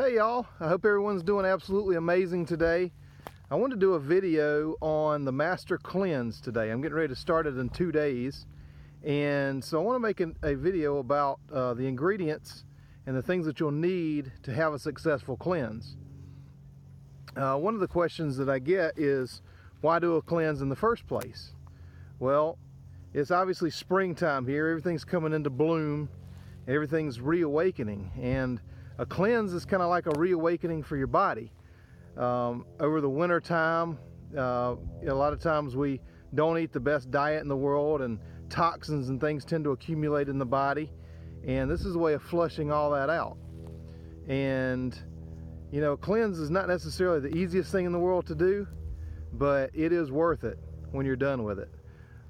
Hey y'all, I hope everyone's doing absolutely amazing today. I want to do a video on the Master Cleanse today. I'm getting ready to start it in 2 days, and so I want to make a video about the ingredients and the things that you'll need to have a successful cleanse. One of the questions that I get is, why do a cleanse in the first place? Well, it's obviously springtime here. Everything's coming into bloom. Everything's reawakening, and a cleanse is kind of like a reawakening for your body. Over the winter time, a lot of times we don't eat the best diet in the world, and toxins and things tend to accumulate in the body, and this is a way of flushing all that out. And you know, cleanse is not necessarily the easiest thing in the world to do, but it is worth it when you're done with it.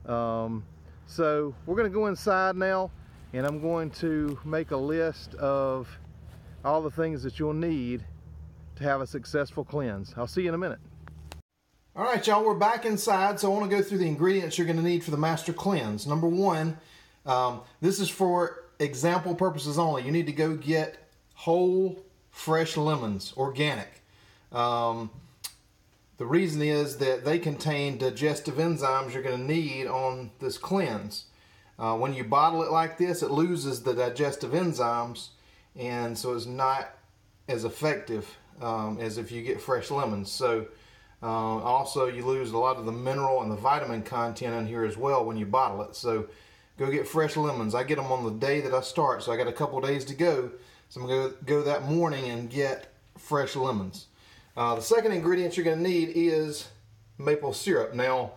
So we're going to go inside now, and I'm going to make a list of all the things that you'll need to have a successful cleanse. I'll see you in a minute. All right, y'all, we're back inside, so I want to go through the ingredients you're going to need for the Master Cleanse. Number one, this is for example purposes only. You need to go get whole, fresh lemons, organic. The reason is that they contain digestive enzymes you're going to need on this cleanse. When you bottle it like this, it loses the digestive enzymes, and so it's not as effective as if you get fresh lemons. So also you lose a lot of the mineral and the vitamin content in here as well when you bottle it. So go get fresh lemons. I get them on the day that I start, so I got a couple days to go. So I'm going to go that morning and get fresh lemons. The second ingredient you're going to need is maple syrup. Now,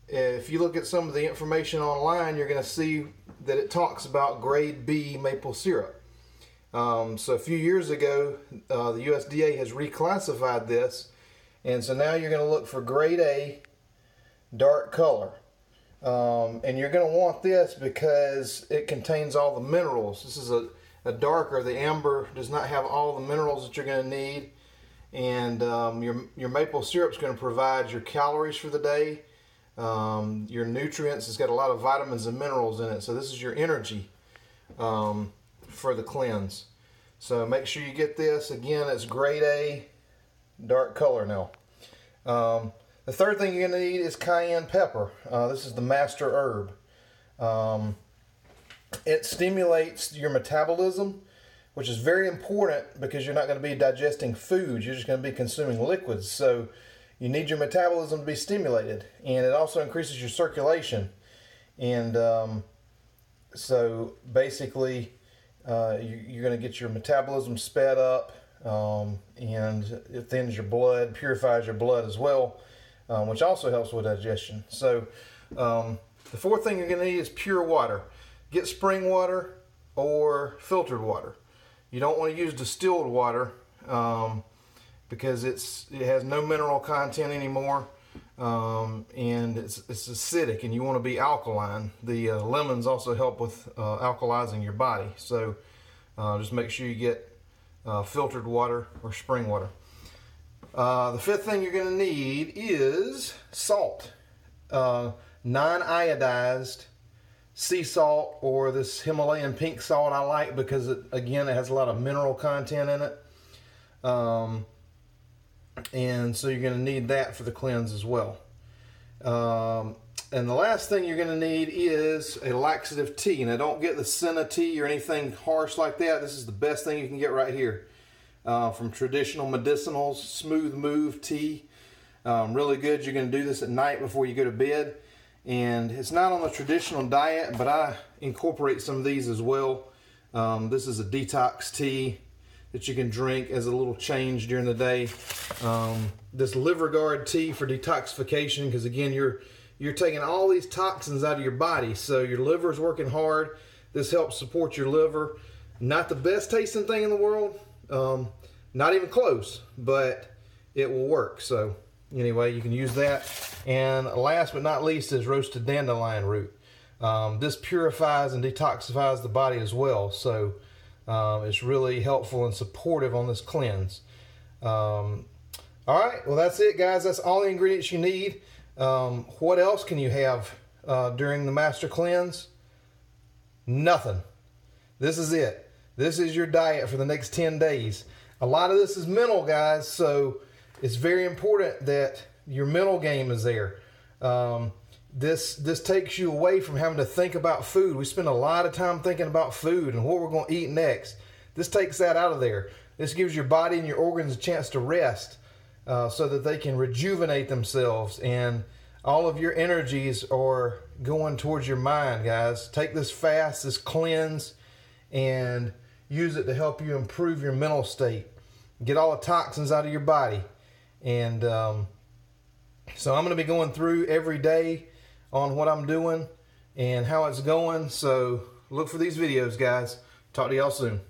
if you look at some of the information online, you're going to see that it talks about grade B maple syrup. So a few years ago, the USDA has reclassified this, and so now you're going to look for grade A dark color. And you're going to want this because it contains all the minerals. This is a darker, the amber does not have all the minerals that you're going to need. And your maple syrup is going to provide your calories for the day, your nutrients. It's got a lot of vitamins and minerals in it. So this is your energy for the cleanse. So make sure you get this. Again, it's grade A, dark color now. The third thing you're going to need is cayenne pepper. This is the master herb. It stimulates your metabolism, which is very important because you're not going to be digesting food. You're just going to be consuming liquids. So you need your metabolism to be stimulated, and it also increases your circulation. And so basically you're going to get your metabolism sped up, and it thins your blood, purifies your blood as well, which also helps with digestion. So the fourth thing you're going to need is pure water. Get spring water or filtered water. You don't want to use distilled water because it has no mineral content anymore, and it's acidic, and you want to be alkaline. The lemons also help with alkalizing your body. So just make sure you get filtered water or spring water. The fifth thing you're going to need is salt, non-iodized sea salt, or this Himalayan pink salt I like because it has a lot of mineral content in it. And so you're going to need that for the cleanse as well. And the last thing you're going to need is a laxative tea. Now, don't get the senna tea or anything harsh like that. This is the best thing you can get right here. From Traditional Medicinals, Smooth Move tea. Really good. You're going to do this at night before you go to bed. And it's not on the traditional diet, but I incorporate some of these as well. This is a detox tea that you can drink as a little change during the day. This Liver Guard tea for detoxification, because again, you're taking all these toxins out of your body, so your liver is working hard. This helps support your liver. Not the best tasting thing in the world, not even close, but it will work. So anyway, you can use that. And last but not least is roasted dandelion root. This purifies and detoxifies the body as well. So it's really helpful and supportive on this cleanse. All right, well, that's it, guys. That's all the ingredients you need. What else can you have during the Master Cleanse? Nothing. This is it. This is your diet for the next 10 days. A lot of this is mental, guys, so it's very important that your mental game is there. This takes you away from having to think about food. We spend a lot of time thinking about food and what we're going to eat next. This takes that out of there. This gives your body and your organs a chance to rest so that they can rejuvenate themselves, and all of your energies are going towards your mind, guys. Take this fast, this cleanse, and use it to help you improve your mental state. Get all the toxins out of your body. And so I'm going to be going through every day on what I'm doing and how it's going. So look for these videos, guys. Talk to y'all soon.